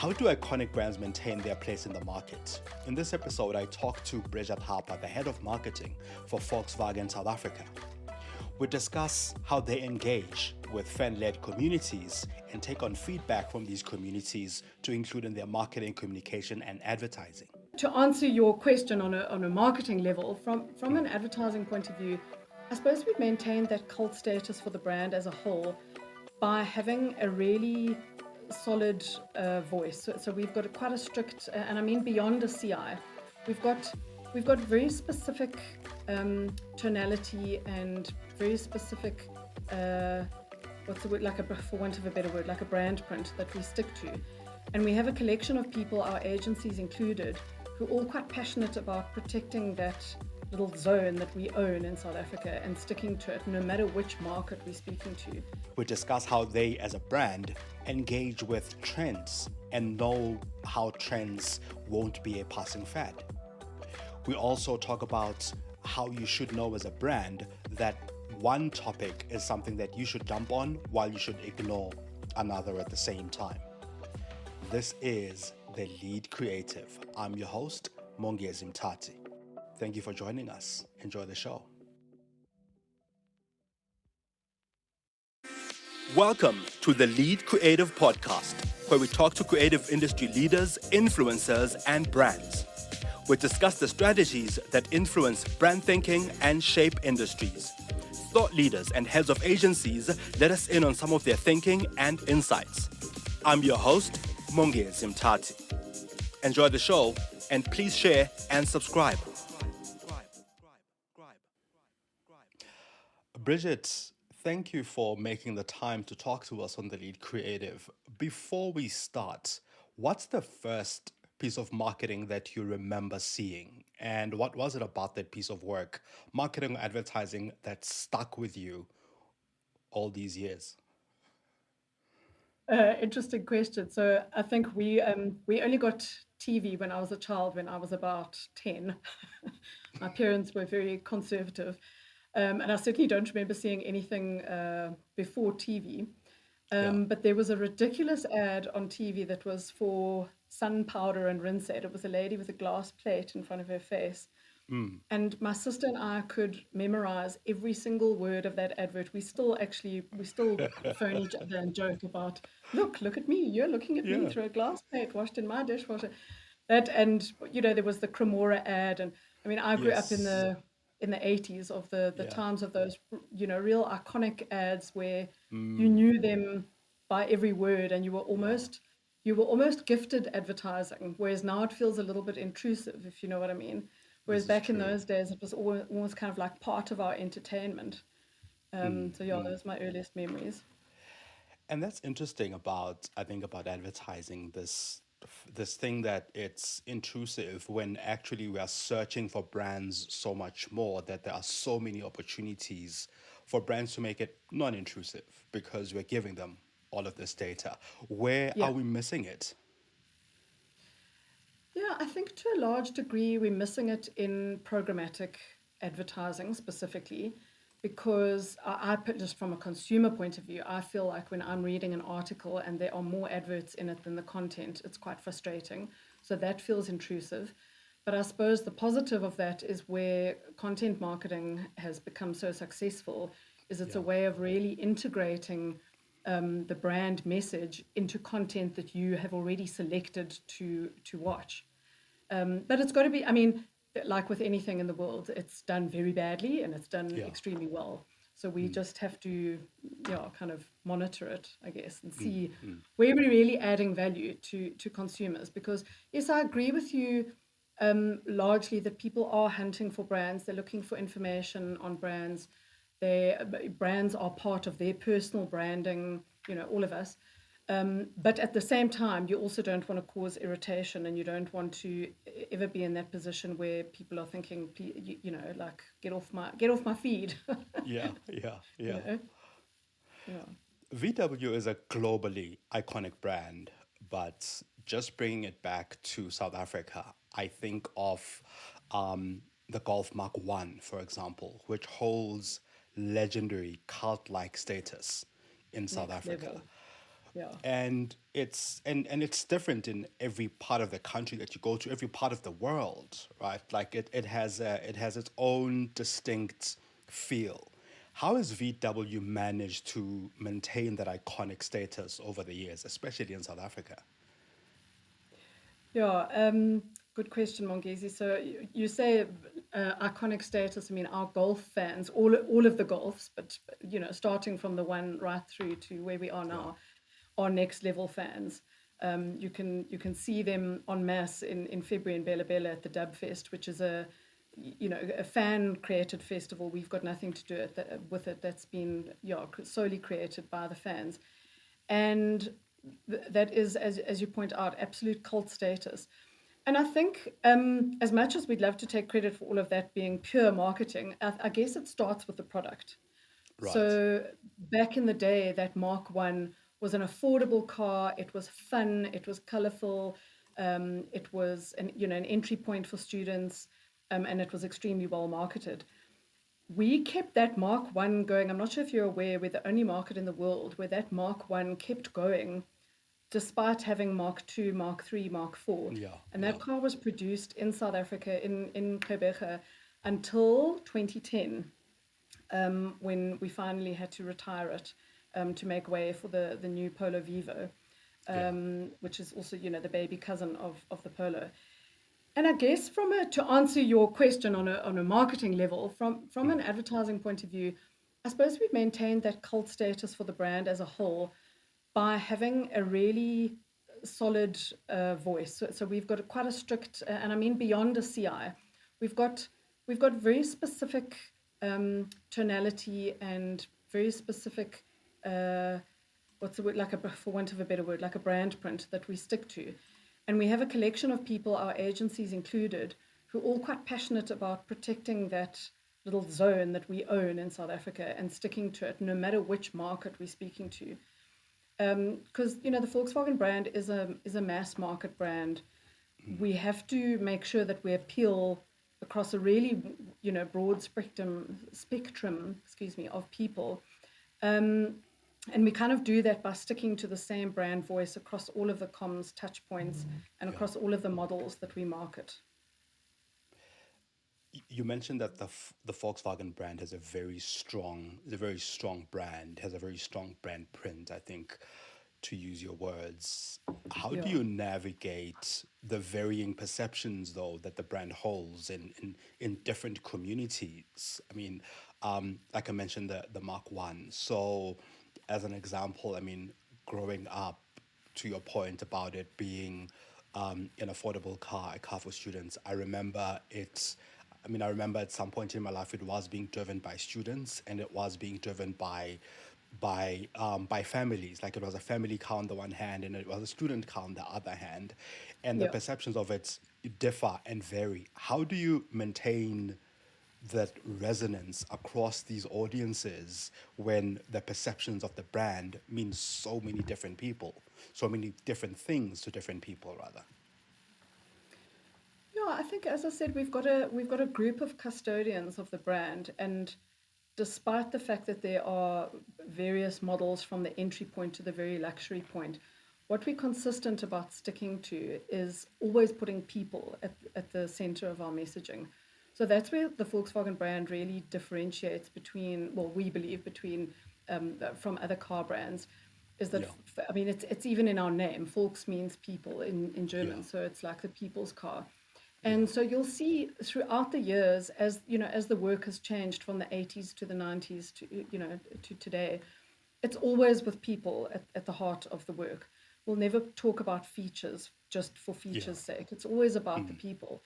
How do iconic brands maintain their place in the market? In this episode, I talked to Bridget Harpur, the head of marketing for Volkswagen South Africa. We discuss how they engage with fan-led communities and take on feedback from these communities to include in their marketing, communication, and advertising. To answer your question on a marketing level, from an advertising point of view, I suppose we've maintained that cult status for the brand as a whole by having a really solid voice. So we've got quite a strict, and I mean beyond a CI, we've got very specific tonality and very specific what's the word, for want of a better word, like a brand print that we stick to. And we have a collection of people, our agencies included, who are all quite passionate about protecting that little zone that we own in South Africa and sticking to it no matter which market we're speaking to. We discuss how they, as a brand, engage with trends and know how trends won't be a passing fad. We also talk about how you should know as a brand that one topic is something that you should jump on while you should ignore another at the same time. This is The Lead Creative. I'm your host, Mongezi Mtati. Thank you for joining us. Enjoy the show. Welcome to the Lead Creative Podcast, where we talk to creative industry leaders, influencers, and brands. We discuss the strategies that influence brand thinking and shape industries. Thought leaders and heads of agencies let us in on some of their thinking and insights. I'm your host, Mongezi Mtati. Enjoy the show, and please share and subscribe. Bridget, thank you for making the time to talk to us on The Lead Creative. Before we start, what's the first piece of marketing that you remember seeing? And what was it about that piece of work, marketing or advertising, that stuck with you all these years? Interesting question. So I think we only got TV when I was a child, when I was about 10. My parents were very conservative. And I certainly don't remember seeing anything before TV. But there was a ridiculous ad on TV that was for sun powder and rinse aid. It was a lady with a glass plate in front of her face. And my sister and I could memorize every single word of that advert. We still phone each other and joke about, look at me, you're looking at me through a glass plate washed in my dishwasher. That, and there was the Cremora ad, and I mean I grew up in the 80s of the times of those real iconic ads where you knew them by every word, and you were almost gifted advertising, whereas now it feels a little bit intrusive, if you know what I mean. Whereas back in those days, it was almost kind of like part of our entertainment. Those are my earliest memories. And that's interesting about advertising, this thing that it's intrusive when actually we are searching for brands so much more, that there are so many opportunities for brands to make it non-intrusive because we're giving them all of this data. Where are we missing it? Yeah, I think to a large degree we're missing it in programmatic advertising specifically, because I put just from a consumer point of view, I feel like when I'm reading an article and there are more adverts in it than the content, it's quite frustrating. So that feels intrusive. But I suppose the positive of that is where content marketing has become so successful, is it's a way of really integrating the brand message into content that you have already selected to watch. But it's got to be, I mean, like with anything in the world, it's done very badly and it's done extremely well. So we just have to, kind of monitor it, I guess, and see where we're really adding value to consumers. Because yes, I agree with you largely that people are hunting for brands. They're looking for information on brands. Brands are part of their personal branding, all of us. But at the same time, you also don't want to cause irritation, and you don't want to ever be in that position where people are thinking, like, get off my feed. Yeah. Yeah. VW is a globally iconic brand, but just bringing it back to South Africa, I think of the Golf Mk1, for example, which holds legendary cult-like status in South Next Africa. level. Yeah. And it's different in every part of the country that you go to, every part of the world, right? Like it has its own distinct feel. How has VW managed to maintain that iconic status over the years, especially in South Africa? Yeah, good question, Mongezi. So you say iconic status. I mean, our golf fans, all of the golfs, but starting from the one right through to where we are Yeah, now, are next level fans. You can see them en masse in February in Bella Bella at the Dub Fest, which is a fan created festival. We've got nothing to do with it. That's been solely created by the fans, and that is, as you point out, absolute cult status. And I think, as much as we'd love to take credit for all of that being pure marketing, I guess it starts with the product. right. So back in the day, that Mark One was an affordable car. It was fun. It was colorful. It was an entry point for students, and it was extremely well marketed. We kept that Mark One going. I'm not sure if you're aware, we're the only market in the world where that Mark One kept going despite having Mark Two, Mark Three, Mark Four. Yeah, And yeah, that car was produced in South Africa, in Quebec, until 2010, when we finally had to retire it, to make way for the new Polo Vivo, yeah. which is also, the baby cousin of the Polo. And I guess to answer your question on a marketing level, from an Mm, advertising point of view, I suppose we've maintained that cult status for the brand as a whole by having a really solid voice. So we've got quite a strict, and I mean beyond a CI, we've got we've got very specific tonality and very specific, what's the word, like for want of a better word, like a brand print that we stick to. And we have a collection of people, our agencies included, who are all quite passionate about protecting that little zone that we own in South Africa and sticking to it, no matter which market we're speaking to. Because the Volkswagen brand is a mass market brand. mm. We have to make sure that we appeal across a really broad spectrum, excuse me, of people. Um, and we kind of do that by sticking to the same brand voice across all of the comms touch points and Yeah. across all of the models that we market. You mentioned that the Volkswagen brand has is a very strong brand, has a very strong brand print, I think, to use your words. How do Yeah. you navigate the varying perceptions, though, that the brand holds in different communities? I mean, like I mentioned, the Mark One. So, as an example, I mean, growing up, to your point about it being an affordable car, a car for students, I remember it. I mean, I remember at some point in my life it was being driven by students and it was being driven by families. Like it was a family car on the one hand and it was a student car on the other hand, and the Yeah. perceptions of it differ and vary. How do you maintain that resonance across these audiences when the perceptions of the brand mean so many different people, so many different things to different people, rather? Yeah, I think, as I said, we've got a group of custodians of the brand, and despite the fact that there are various models from the entry point to the very luxury point, what we're consistent about sticking to is always putting people at the center of our messaging. So that's where the Volkswagen brand really differentiates between, well, we believe between, from other car brands, is that, Yeah, I mean, it's even in our name. Volks means people in yeah, German, so it's like the people's car. yeah, And so you'll see throughout the years, as the work has changed from the 80s to the 90s to today, it's always with people at the heart of the work. We'll never talk about features just for yeah. features' sake. It's always about the Mm, people.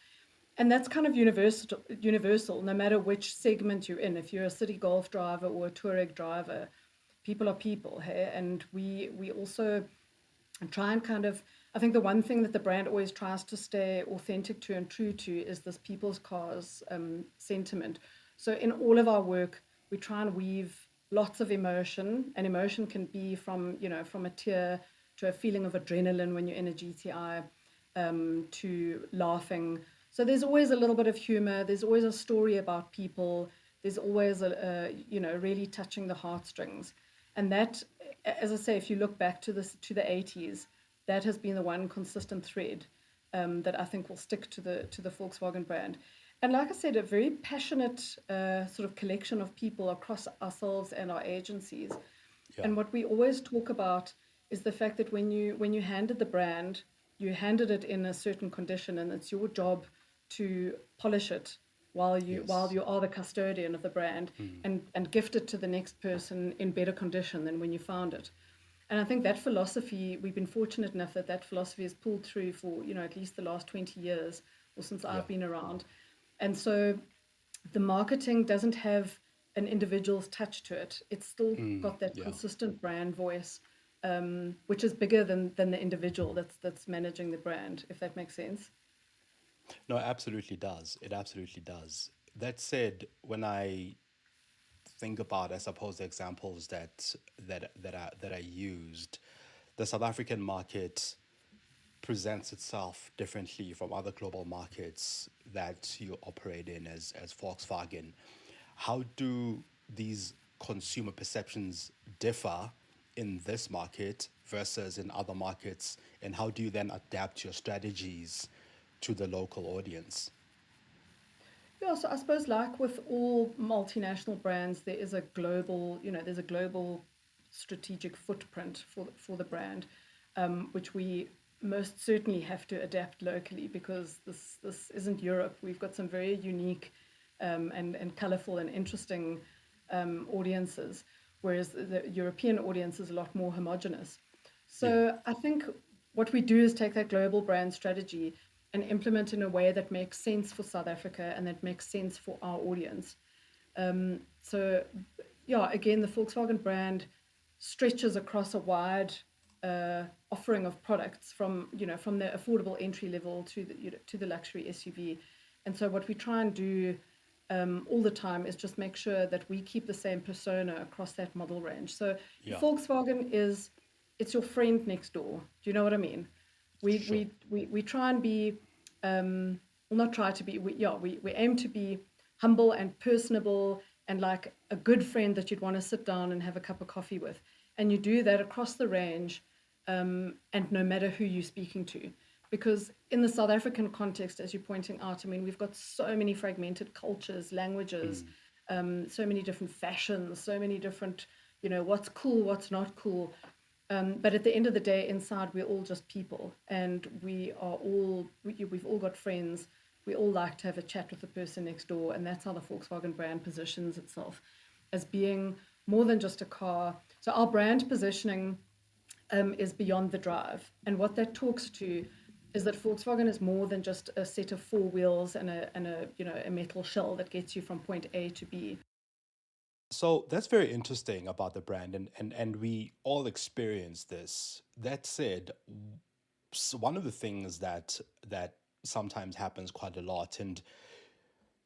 And that's kind of universal, no matter which segment you're in. If you're a city golf driver or a Touareg driver, people are people, hey? And we also try and kind of, I think the one thing that the brand always tries to stay authentic to and true to is this people's cars sentiment. So in all of our work, we try and weave lots of emotion, and emotion can be from a tear to a feeling of adrenaline when you're in a GTI, to laughing. So there's always a little bit of humor. There's always a story about people. There's always really touching the heartstrings, and that as I say, if you look back to the 80s, that has been the one consistent thread that I think will stick to the Volkswagen brand. And like I said, a very passionate sort of collection of people across ourselves and our agencies. Yeah. And what we always talk about is the fact that when you handed the brand, you handed it in a certain condition, and it's your job to polish it while Yes. you are the custodian of the brand, and gift it to the next person in better condition than when you found it. And I think that philosophy, we've been fortunate enough that that philosophy has pulled through for, at least the last 20 years or since Yeah. I've been around. And so the marketing doesn't have an individual's touch to it. It's still got that Yeah. consistent brand voice, which is bigger than the individual that's managing the brand, if that makes sense. No, it absolutely does. It absolutely does. That said, when I think about, I suppose, the examples that I used, the South African market presents itself differently from other global markets that you operate in as Volkswagen. How do these consumer perceptions differ in this market versus in other markets, and how do you then adapt your strategies to the local audience? Yeah, so I suppose like with all multinational brands, there's a global strategic footprint for the brand, which we most certainly have to adapt locally because this isn't Europe. We've got some very unique and colorful and interesting audiences, whereas the European audience is a lot more homogenous. Yeah. So I think what we do is take that global brand strategy and implement in a way that makes sense for South Africa and that makes sense for our audience. So, yeah, again, the Volkswagen brand stretches across a wide offering of products from the affordable entry level to the luxury SUV. And so, what we try and do all the time is just make sure that we keep the same persona across that model range. So, Yeah. Volkswagen it's your friend next door. Do you know what I mean? We Sure. we we try and be well, not try to be we aim to be humble and personable and like a good friend that you'd want to sit down and have a cup of coffee with, and you do that across the range, and no matter who you're speaking to, because in the South African context, as you're pointing out, I mean, we've got so many fragmented cultures, languages, so many different fashions, so many different, what's cool, what's not cool. But at the end of the day, inside, we're all just people, and we've all got friends. We all like to have a chat with the person next door, and that's how the Volkswagen brand positions itself as being more than just a car. So our brand positioning is beyond the drive, and what that talks to is that Volkswagen is more than just a set of four wheels and a metal shell that gets you from point A to B. So that's very interesting about the brand, and we all experience this. That said, one of the things that sometimes happens quite a lot, and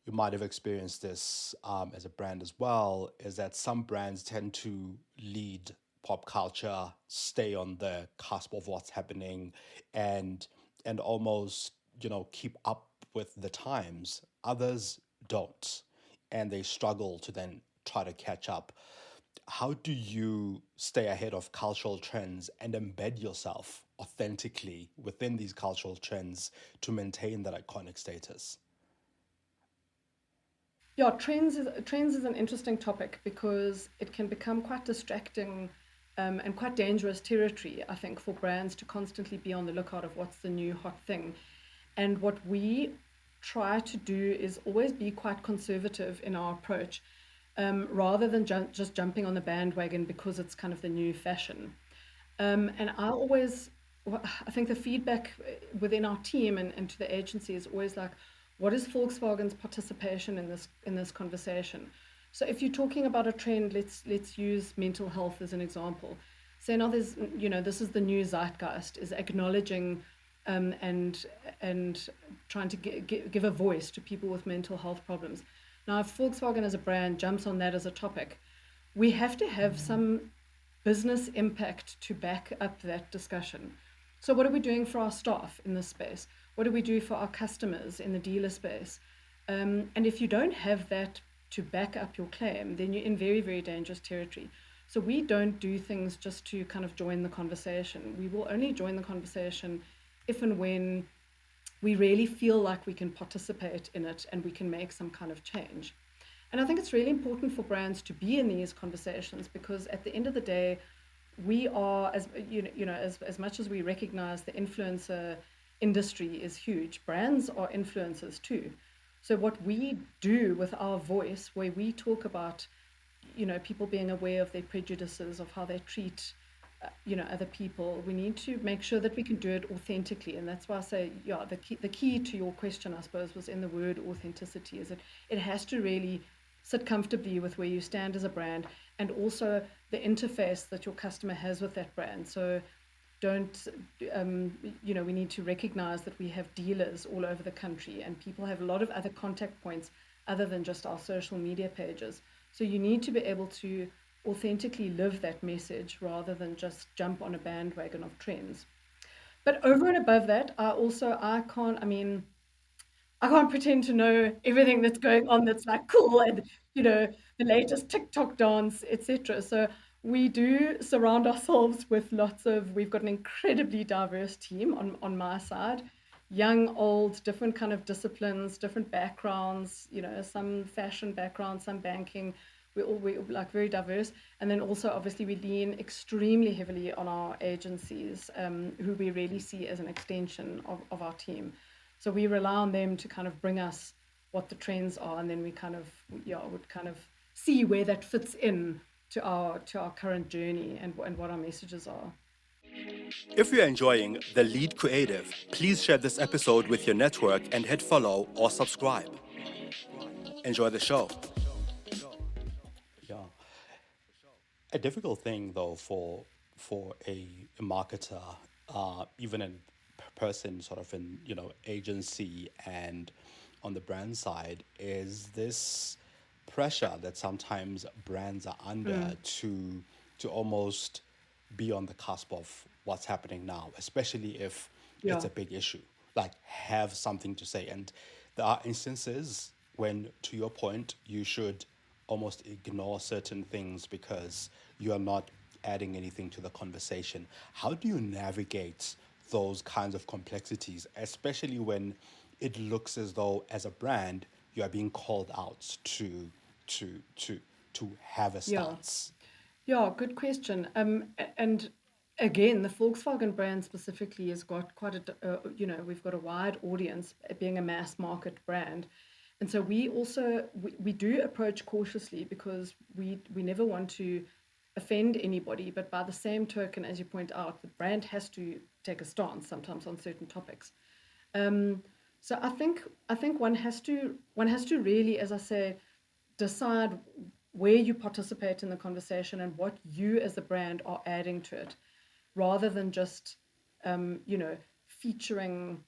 you might have experienced this as a brand as well, is that some brands tend to lead pop culture, stay on the cusp of what's happening, and almost keep up with the times. Others don't, and they struggle to then try to catch up. How do you stay ahead of cultural trends and embed yourself authentically within these cultural trends to maintain that iconic status? Yeah, trends is an interesting topic because it can become quite distracting and quite dangerous territory, I think, for brands to constantly be on the lookout of what's the new hot thing. And what we try to do is always be quite conservative in our approach, rather than just jumping on the bandwagon because it's kind of the new fashion. And I think the feedback within our team and to the agency is always like, what is Volkswagen's participation in this conversation? So if you're talking about a trend, let's use mental health as an example. So now this is the new zeitgeist, is acknowledging and trying to give a voice to people with mental health problems. Now, if Volkswagen as a brand jumps on that as a topic, we have to have some business impact to back up that discussion. So, what are we doing for our staff in this space? What do we do for our customers in the dealer space? And if you don't have that to back up your claim, then you're in very, very dangerous territory. So we don't do things just to kind of join the conversation. We will only join the conversation if and when we really feel like we can participate in it and we can make some kind of change. And I think it's really important for brands to be in these conversations, because at the end of the day, we are, as as much as we recognize the influencer industry is huge, brands are influencers too. So what we do with our voice, where we talk about, people being aware of their prejudices, of how they treat, other people, we need to make sure that we can do it authentically. And that's why I say, yeah, the key to your question, I suppose, was in the word authenticity. Is it has to really sit comfortably with where you stand as a brand, and also the interface that your customer has with that brand. So don't, we need to recognize that we have dealers all over the country, and people have a lot of other contact points other than just our social media pages. So you need to be able to authentically live that message rather than just jump on a bandwagon of trends. But over and above that, I can't pretend to know everything that's going on that's like cool and, the latest TikTok dance, etc. So we do surround ourselves with we've got an incredibly diverse team on my side, young, old, different kind of disciplines, different backgrounds, some fashion backgrounds, some banking. We like very diverse. And then also, obviously, we lean extremely heavily on our agencies, who we really see as an extension of our team. So we rely on them to kind of bring us what the trends are, and then we kind of would kind of see where that fits in to our current journey, and what our messages are. If you're enjoying The Lead Creative, please share this episode with your network and hit follow or subscribe. Enjoy the show. Yeah. A difficult thing though for a marketer, even a person sort of in agency and on the brand side, is this pressure that sometimes brands are under to almost be on the cusp of what's happening now, especially if it's Yeah. a big issue, like have something to say. And there are instances when, to your point, you should almost ignore certain things because you are not adding anything to the conversation. How do you navigate those kinds of complexities, especially when it looks as though, as a brand, you are being called out to to to have a Yeah. stance? Yeah, good question. And again, the Volkswagen brand specifically has got quite we've got a wide audience, being a mass market brand. And so we do approach cautiously, because we never want to offend anybody. But by the same token, as you point out, the brand has to take a stance sometimes on certain topics. Um, so I think one has to really, as I say, decide where you participate in the conversation and what you as a brand are adding to it, rather than just featuring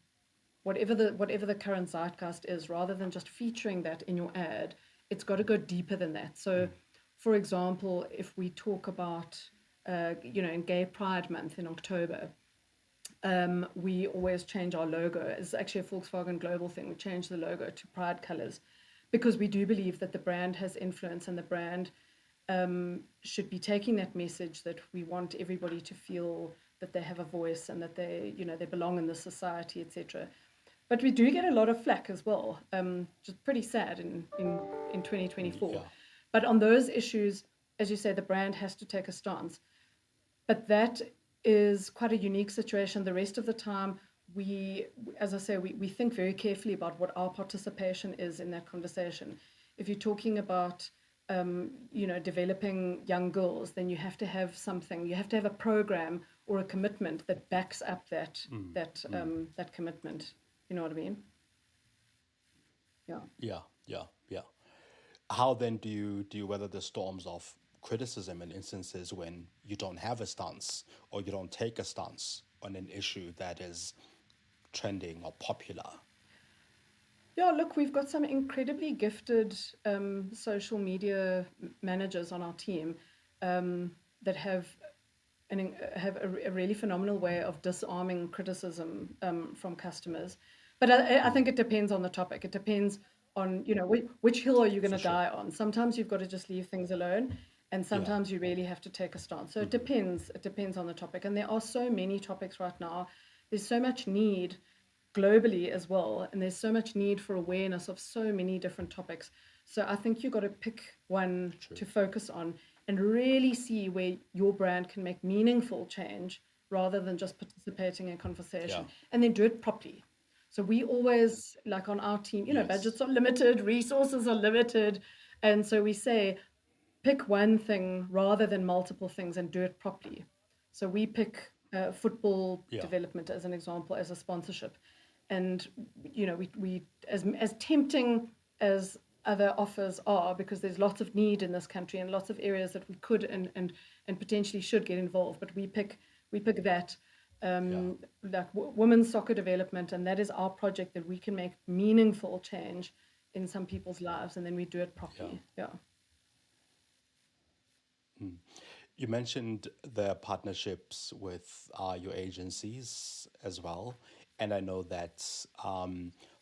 whatever the current zeitgeist is, rather than just featuring that in your ad. It's got to go deeper than that. So, for example, if we talk about in Gay Pride Month in October, we always change our logo. It's actually a Volkswagen global thing. We change the logo to pride colors, because we do believe that the brand has influence, and the brand should be taking that message that we want everybody to feel that they have a voice, and that they belong in the society, etc. But we do get a lot of flack as well, which is pretty sad in 2024. Yeah. But on those issues, as you say, the brand has to take a stance. But that is quite a unique situation. The rest of the time, as I say, we think very carefully about what our participation is in that conversation. If you're talking about, developing young girls, then you have to have something. You have to have a program or a commitment that backs up that commitment. You know what I mean? Yeah. Yeah, yeah, yeah. How then do you weather the storms of criticism in instances when you don't have a stance or you don't take a stance on an issue that is trending or popular? Yeah, look, we've got some incredibly gifted social media managers on our team, that have a really phenomenal way of disarming criticism from customers. But I think it depends on the topic. It depends on, which hill are you going to For sure. die on. Sometimes you've got to just leave things alone. And Yeah. sometimes you really have to take a stance. So it depends on the topic. And there are so many topics right now. There's so much need globally as well, and there's so much need for awareness of so many different topics. So I think you've got to pick one True. to focus on and really see where your brand can make meaningful change rather than just participating in Yeah. conversation, and then do it properly. So we always, like on our team, Yes. budgets are limited, resources are limited. And so we say, pick one thing rather than multiple things and do it properly. So we pick football Yeah. development as an example, as a sponsorship. And, we as tempting as other offers are, because there's lots of need in this country and lots of areas that we could and potentially should get involved, but we pick that Yeah. like women's soccer development, and that is our project that we can make meaningful change in some people's lives, and then we do it Yeah. properly. Yeah. You mentioned the partnerships with your agencies as well, and I know that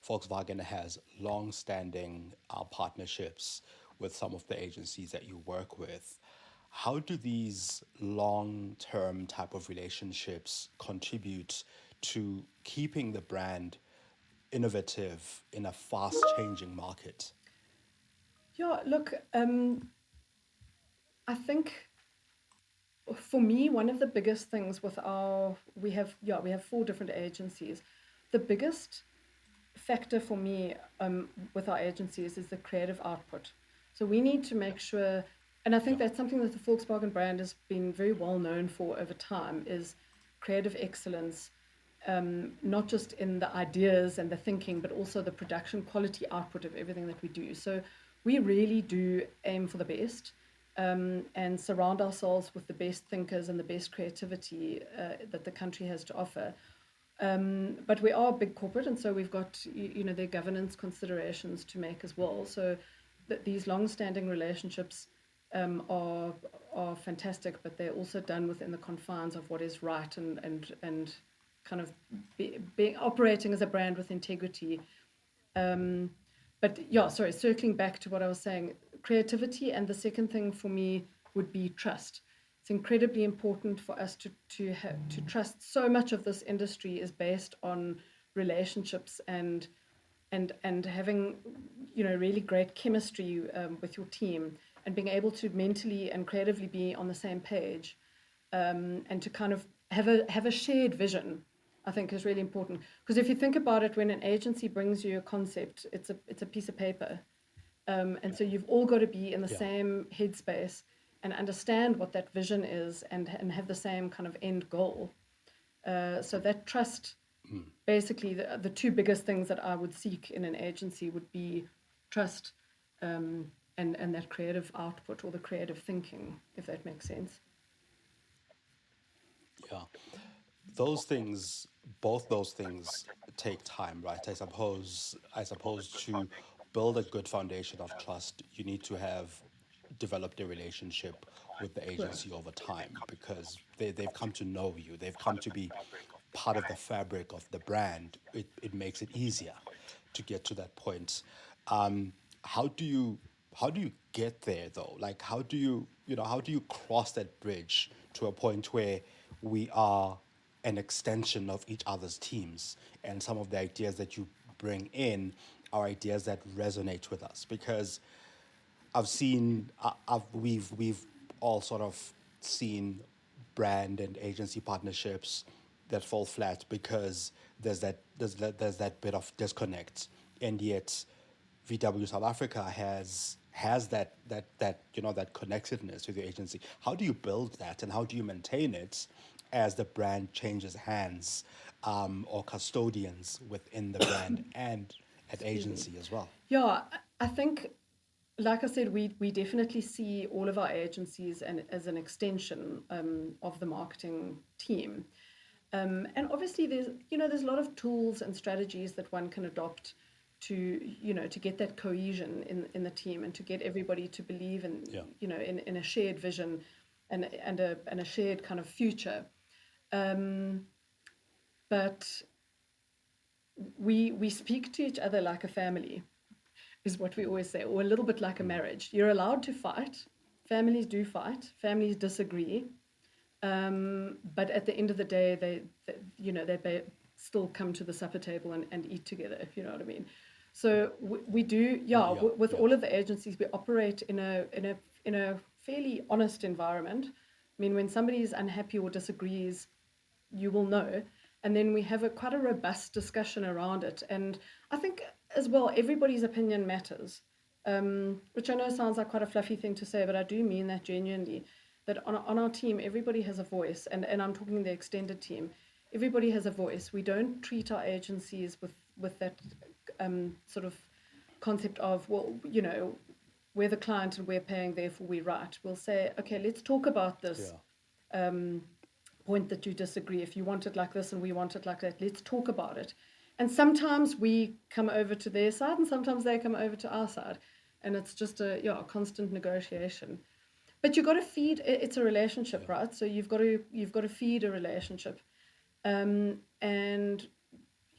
Volkswagen has long-standing partnerships with some of the agencies that you work with. How do these long-term type of relationships contribute to keeping the brand innovative in a fast-changing market? Yeah, look, I think for me, one of the biggest things with we have four different agencies. The biggest factor for me with our agencies is the creative output. So we need to make sure, and I think Yeah. that's something that the Volkswagen brand has been very well known for over time, is creative excellence, not just in the ideas and the thinking, but also the production quality output of everything that we do. So we really do aim for the best, and surround ourselves with the best thinkers and the best creativity that the country has to offer. But we are a big corporate, and so we've got their governance considerations to make as well. So these long-standing relationships are fantastic, but they're also done within the confines of what is right, and kind of being operating as a brand with integrity. Um, but yeah, sorry, circling back to what I was saying, creativity, and the second thing for me would be trust. It's incredibly important for us to trust. So much of this industry is based on relationships and having really great chemistry with your team, and being able to mentally and creatively be on the same page, and to kind of have a shared vision, I think is really important. Because if you think about it, when an agency brings you a concept, it's a piece of paper, and so you've all got to be in the Yeah. same headspace and understand what that vision is, and have the same kind of end goal. So that trust, basically, the two biggest things that I would seek in an agency would be trust, and that creative output or the creative thinking, if that makes sense. Yeah. Those things, both those things take time, right? I suppose to build a good foundation of trust, you need to have developed a relationship with the Sure. agency over time, because they've come to know you. They've come to be part of the fabric of the brand. It makes it easier to get to that point. Um, how do you how do you get there though? Like, how do you cross that bridge to a point where we are an extension of each other's teams, and some of the ideas that you bring in are ideas that resonate with us? Because we've all sort of seen brand and agency partnerships that fall flat because there's that bit of disconnect, and yet VW South Africa has that connectedness with your agency. How do you build that, and how do you maintain it as the brand changes hands, or custodians within the brand and at Excuse me. agency as well? Yeah, I think, like I said, we definitely see all of our agencies and as an extension of the marketing team. And obviously, there's a lot of tools and strategies that one can adopt to get that cohesion in the team, and to get everybody to believe in Yeah. in a shared vision, and a shared kind of future. Um, but we speak to each other like a family, is what we always say, or a little bit like a marriage. You're allowed to fight Families do fight, families disagree, but at the end of the day, they still come to the supper table and eat together, if you know what I mean. So we do, yeah, Yeah, with yeah, all of the agencies, we operate in a fairly honest environment. I mean, when somebody is unhappy or disagrees, you will know. And then we have quite a robust discussion around it. And I think as well, everybody's opinion matters, which I know sounds like quite a fluffy thing to say, but I do mean that genuinely. That on our team, everybody has a voice, and I'm talking the extended team. Everybody has a voice. We don't treat our agencies with that sort of concept of, well, we're the client and we're paying, therefore we write. We'll say, okay, let's talk about this yeah, point that you disagree. If you want it like this and we want it like that, let's talk about it. And sometimes we come over to their side and sometimes they come over to our side. And it's just a constant negotiation. But you've got to feed, it's a relationship, yeah. right? So you've got to feed a relationship. And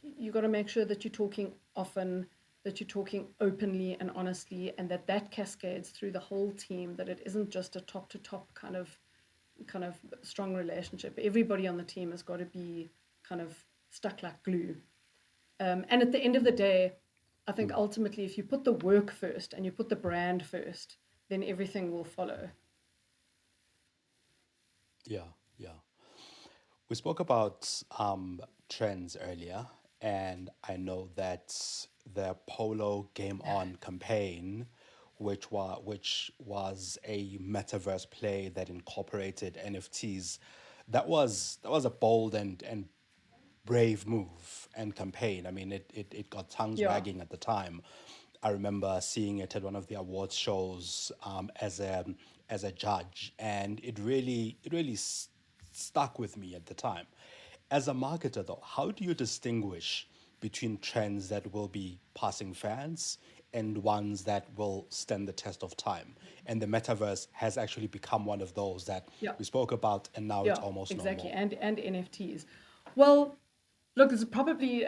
you've got to make sure that you're talking often, that you're talking openly and honestly, and that cascades through the whole team, that it isn't just a top to top kind of strong relationship. Everybody on the team has got to be kind of stuck like glue. And at the end of the day, I think ultimately, if you put the work first and you put the brand first, then everything will follow. Yeah, yeah. We spoke about trends earlier, and I know that the Polo Game On campaign, which was a metaverse play that incorporated NFTs, that was a bold and brave move and campaign. I mean, it got tongues Yeah. wagging at the time. I remember seeing it at one of the awards shows as a judge, and it really stuck with me at the time. As a marketer, though, how do you distinguish between trends that will be passing fads and ones that will stand the test of time? And the metaverse has actually become one of those that Yeah. we spoke about, and now it's Yeah, almost no exactly. more. And NFTs. Well, look, this is probably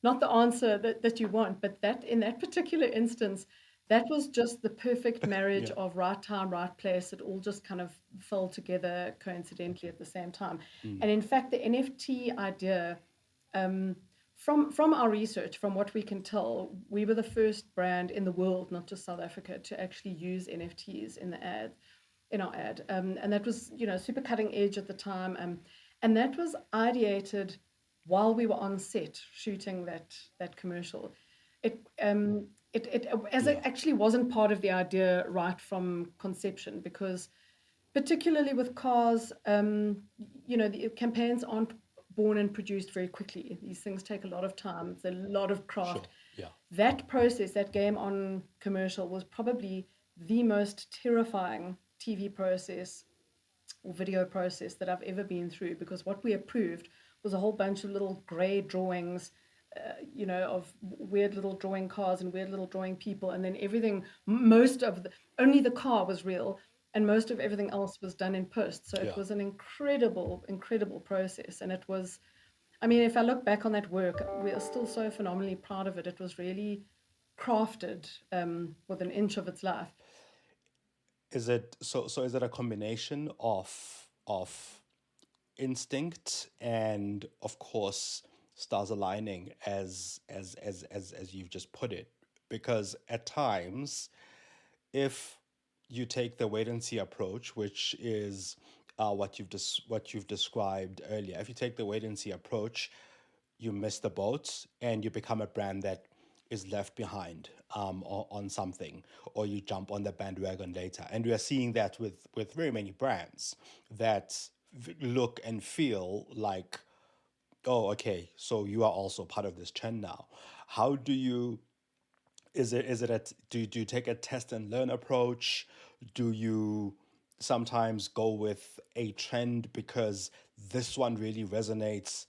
not the answer that you want, but that in that particular instance, that was just the perfect marriage Yeah, of right time, right place. It all just kind of fell together coincidentally at the same time. And in fact, the NFT idea, um, from our research, from what we can tell, we were the first brand in the world, not just South Africa, to actually use NFTs in our ad, and that was super cutting edge at the time, and that was ideated while we were on set shooting that commercial. It as it yeah, actually wasn't part of the idea right from conception, because particularly with cars, the campaigns aren't born and produced very quickly. These things take a lot of time. It's a lot of craft. sure, yeah, That process, that Game On commercial, was probably the most terrifying TV process or video process that I've ever been through, because what we approved was a whole bunch of little grey drawings, of weird little drawing cars and weird little drawing people, and then everything, only the car was real, and most of everything else was done in post. So it yeah. was an incredible, incredible process, and it was. I mean, if I look back on that work, we are still so phenomenally proud of it. It was really crafted with an inch of its life. Is it so? So is it a combination of instinct and, of course, stars aligning, as you've just put it? Because at times, if you take the wait and see approach, which is what you've described earlier, if you take the wait and see approach, you miss the boat and you become a brand that is left behind on something, or you jump on the bandwagon later. And we are seeing that with very many brands that look and feel like, oh, okay, so you are also part of this trend now. How do you is it do you take a test and learn approach? Do you sometimes go with a trend because this one really resonates,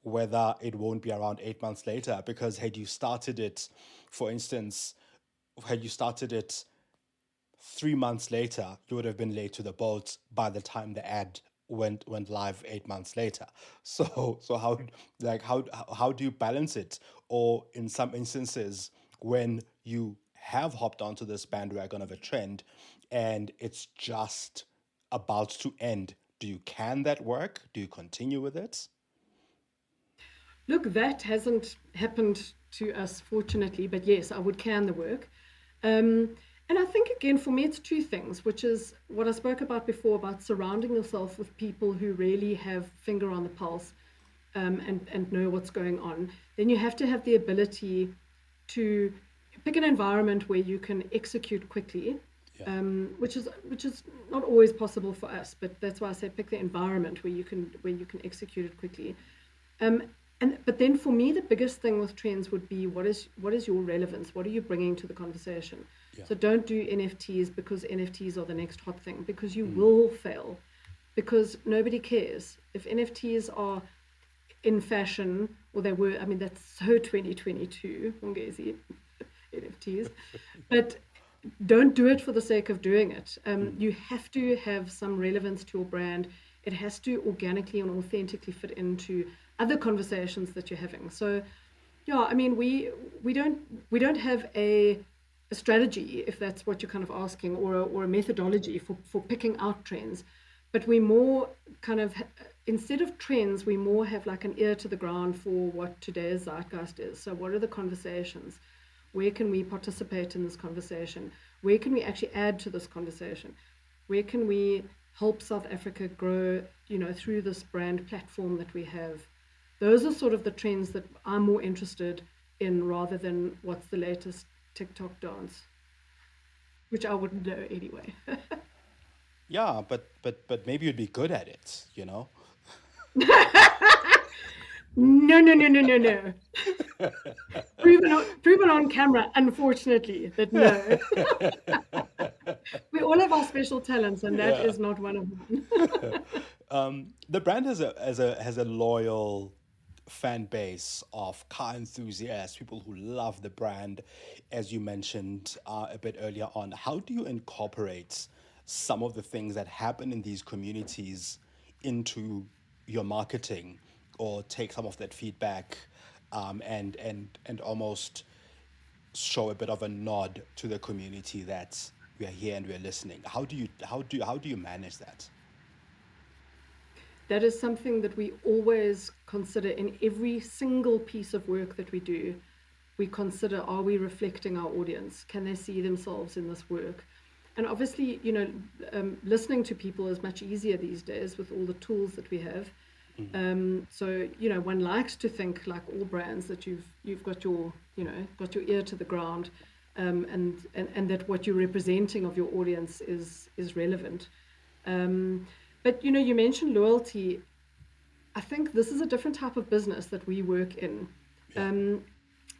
whether it won't be around 8 months later? Because had you started it, for instance, had you started it 3 months later, you would have been late to the boat by the time the ad went live 8 months later. So how do you balance it? Or in some instances, when you have hopped onto this bandwagon of a trend and it's just about to end. Can that work? Do you continue with it? Look, that hasn't happened to us, fortunately, but yes, I would can the work. And I think, again, for me, it's two things, which is what I spoke about before about surrounding yourself with people who really have finger on the pulse, and know what's going on. Then you have to have the ability to pick an environment where you can execute quickly, Yeah. which is not always possible for us, but that's why I say pick the environment where you can execute it quickly. Um, but then for me, the biggest thing with trends would be what is your relevance? What are you bringing to the conversation? Yeah. So don't do NFTs because NFTs are the next hot thing, because you will fail, because nobody cares. If NFTs are in fashion, or they were, I mean, that's so 2022, Mongezi, NFTs, but don't do it for the sake of doing it. You have to have some relevance to your brand. It has to organically and authentically fit into other conversations that you're having. So, yeah, I mean, we don't have a strategy, if that's what you're kind of asking, or a methodology for picking out trends, but we more kind of instead of trends, we more have like an ear to the ground for what today's zeitgeist is. So, what are the conversations? Where can we participate in this conversation? Where can we actually add to this conversation? Where can we help South Africa grow, through this brand platform that we have? Those are sort of the trends that I'm more interested in rather than what's the latest TikTok dance, which I wouldn't know anyway. Yeah, but maybe you'd be good at it, you know? No, no, no, no, no, no. Proven on camera, unfortunately, that no. We all have our special talents, and that Yeah. is not one of mine. The brand has a loyal fan base of car enthusiasts, people who love the brand, as you mentioned a bit earlier on. How do you incorporate some of the things that happen in these communities into your marketing, or take some of that feedback and almost show a bit of a nod to the community that we are here and we are listening? How do you manage that? That is something that we always consider in every single piece of work that we do. We consider, are we reflecting our audience? Can they see themselves in this work? And obviously, listening to people is much easier these days with all the tools that we have. So, one likes to think, like all brands, that you've got your ear to the ground, and that what you're representing of your audience is relevant. But you mentioned loyalty. I think this is a different type of business that we work in.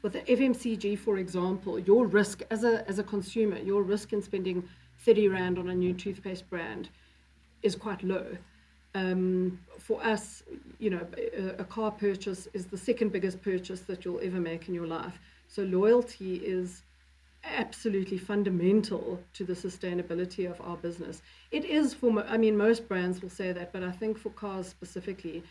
With the FMCG, for example, your risk as a consumer, your risk in spending 30 Rand on a new toothpaste brand is quite low. For us, a car purchase is the second biggest purchase that you'll ever make in your life. So loyalty is absolutely fundamental to the sustainability of our business. It is most brands will say that, but I think for cars specifically,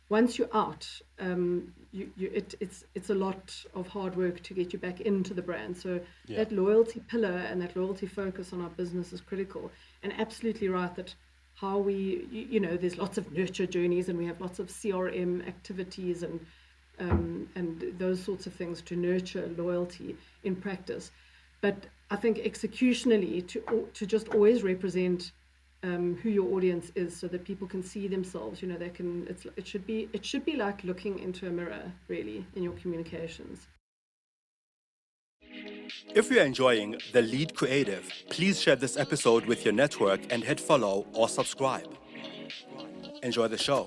once you're out, it's a lot of hard work to get you back into the brand. So that loyalty pillar and that loyalty focus on our business is critical. And absolutely right that how we, there's lots of nurture journeys, and we have lots of CRM activities and those sorts of things to nurture loyalty in practice. But I think executionally, to just always represent who your audience is, so that people can see themselves. They can. It should be like looking into a mirror, really, in your communications. If you're enjoying The Lead Creative, please share this episode with your network and hit follow or subscribe. Enjoy the show.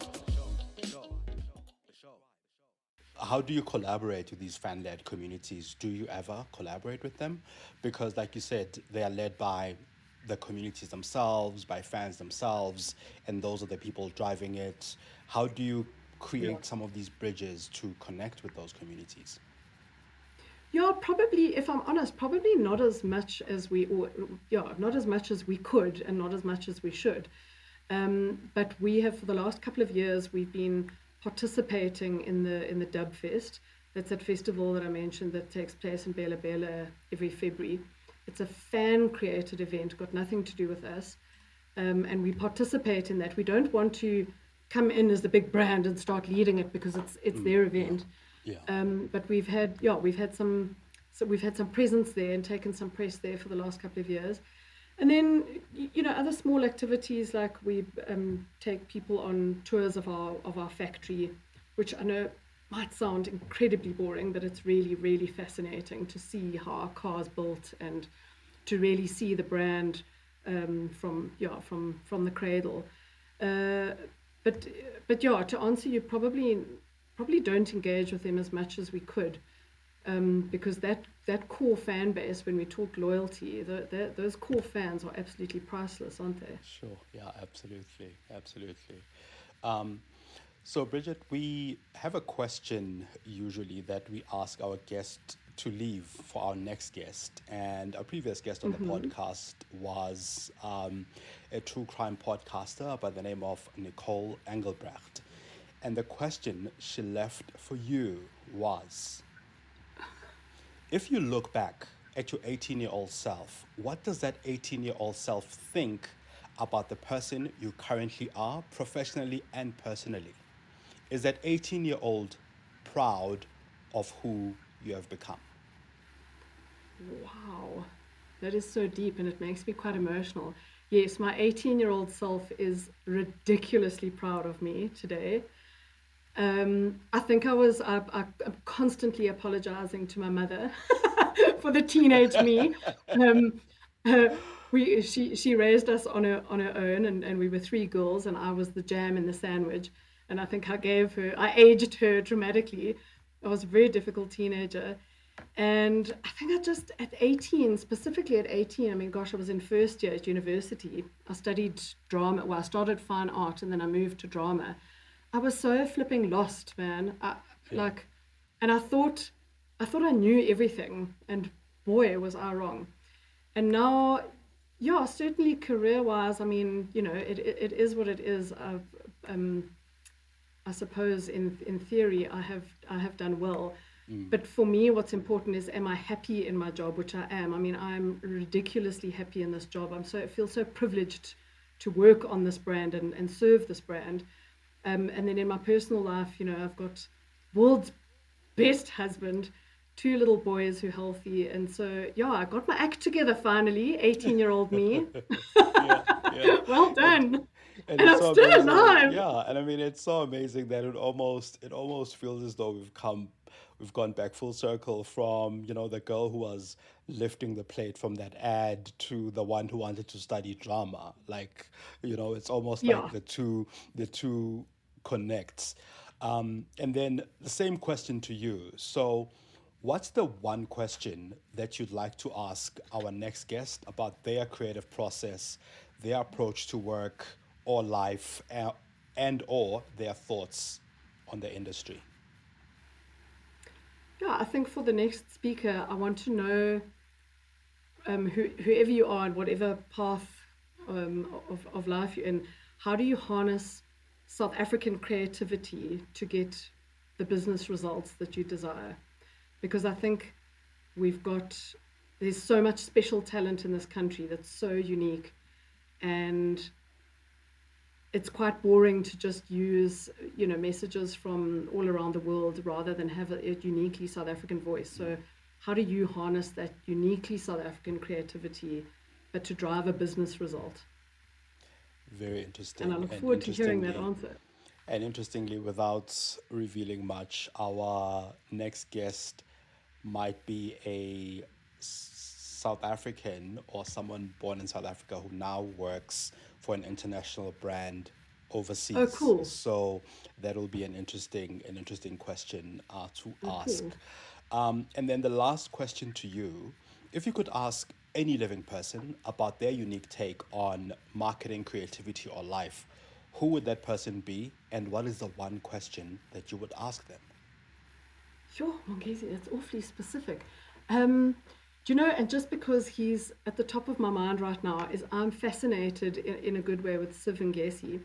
How do you collaborate with these fan-led communities? Do you ever collaborate with them? Because like you said, they are led by the communities themselves, by fans themselves, and those are the people driving it. How do you create some of these bridges to connect with those communities? Yeah, probably, if I'm honest, probably not as much as not as much as we could, and not as much as we should. But we have, for the last couple of years, we've been participating in the Dub Fest. That's that festival that I mentioned that takes place in Bela Bela every February. It's a fan-created event, got nothing to do with us. And we participate in that. We don't want to come in as the big brand and start leading it because it's their event. But we've had some presence there and taken some press there for the last couple of years. And then, other small activities like we take people on tours of our factory, which I know might sound incredibly boring, but it's really, really fascinating to see how our car's built and to really see the brand from the cradle. But to answer you, probably don't engage with them as much as we could. Because that core fan base, when we talk loyalty, those core fans are absolutely priceless, aren't they? Sure. Yeah, absolutely. So, Bridget, we have a question usually that we ask our guest to leave for our next guest. And our previous guest on the podcast was a true crime podcaster by the name of Nicole Engelbrecht. And the question she left for you was, if you look back at your 18-year-old self, what does that 18-year-old self think about the person you currently are, professionally and personally? Is that 18-year-old proud of who you have become? Wow, that is so deep and it makes me quite emotional. Yes, my 18-year-old self is ridiculously proud of me today. I think I'm constantly apologizing to my mother for the teenage me. She raised us on her own, and we were three girls, and I was the jam in the sandwich. And I think I aged her dramatically. I was a very difficult teenager. And I think at 18, specifically at 18, I mean, gosh, I was in first year at university. I studied drama. Well, I started fine art and then I moved to drama. I was so flipping lost, man. And I thought I knew everything, and boy, was I wrong. And now, yeah, certainly career-wise, I mean, it is what it is. I suppose in theory, I have done well. But for me, what's important is, am I happy in my job, which I am. I mean, I'm ridiculously happy in this job. I feel so privileged to work on this brand and serve this brand. And then in my personal life, I've got world's best husband, two little boys who are healthy. And so, yeah, I got my act together finally, 18-year-old me. Well done. And And it's I'm so still amazing. alive. Yeah, and I mean it's so amazing that it almost feels as though we've gone back full circle from, the girl who was lifting the plate from that ad to the one who wanted to study drama. Like, it's almost like Yeah. the two connects. And then the same question to you. So, what's the one question that you'd like to ask our next guest about their creative process, their approach to work or life, and or their thoughts on the industry? Yeah, I think for the next speaker, I want to know whoever you are and whatever path of life you're in, how do you harness South African creativity to get the business results that you desire? Because I think there's so much special talent in this country that's so unique, and it's quite boring to just use messages from all around the world rather than have a uniquely South African voice. So how do you harness that uniquely South African creativity but to drive a business result? Very interesting. And I look And forward to hearing that interestingly, answer. without revealing much, our next guest might be a South African or someone born in South Africa who now works for an international brand Oh, overseas. cool. So that'll be an interesting question to Oh, ask. cool. And then the last question to you, if you could ask any living person about their unique take on marketing, creativity, or life, who would that person be, and what is the one question that you would ask them? Sure, Mongezi, that's awfully specific. And just because he's at the top of my mind right now, is I'm fascinated in a good way with Siv Ngesi.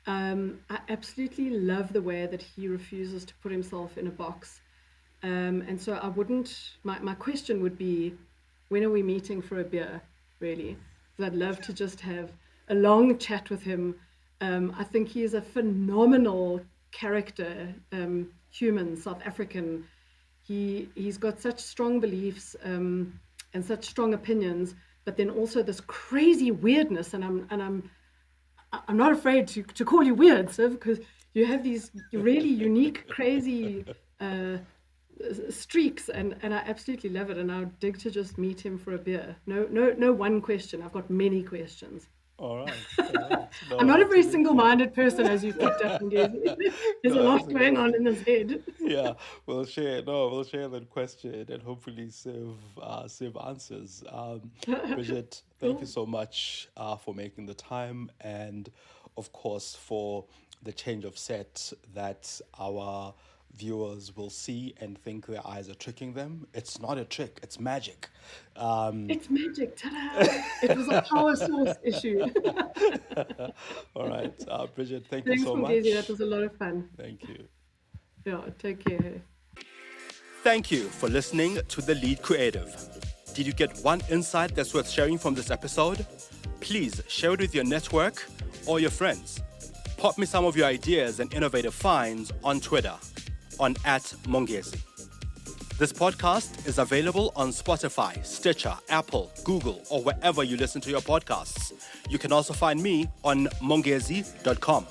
I absolutely love the way that he refuses to put himself in a box. And so I wouldn't, my question would be, when are we meeting for a beer, really? 'Cause I'd love to just have a long chat with him. I think he is a phenomenal character, human, South African. He's got such strong beliefs and such strong opinions, but then also this crazy weirdness. And I'm not afraid to call you weird, sir, because you have these really unique, crazy streaks, and I absolutely love it. And I would dig to just meet him for a beer. No one question. I've got many questions. All right. No, I'm not a very absolutely. single-minded person, as you've picked up, Mongezi. There's a No, lot going on in his head. yeah, we'll share. No, we'll share that question and hopefully save answers. Bridget, thank you so much for making the time, and of course for the change of set that our viewers will see and think their eyes are tricking them. It's not a trick; it's magic. It's magic. Ta-da! It was a power source issue. All right, Bridget, thank you Thanks, so much. Mongezi. That was a lot of fun. Thank you. Yeah, take care. Thank you for listening to The Lead Creative. Did you get one insight that's worth sharing from this episode? Please share it with your network or your friends. Pop me some of your ideas and innovative finds on Twitter on @Mongezi. This podcast is available on Spotify, Stitcher, Apple, Google, or wherever you listen to your podcasts. You can also find me on mongezi.com.